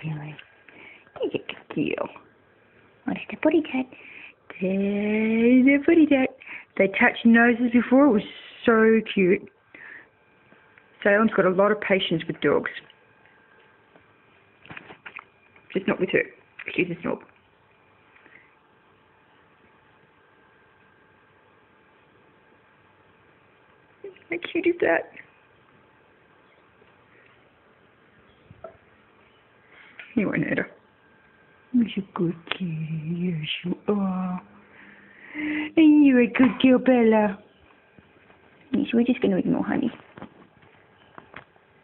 Karen. He's a good girl. Oh, that's the potty cat. There's the potty cat. They touched noses before. It was so cute. Salem's got a lot of patience with dogs. Just not with her. She's a snob. How cute is that? He won't hurt her. You're a good kitty. Yes, you are. And you're a good girl, Bella. Yes, we're just going to ignore Honey.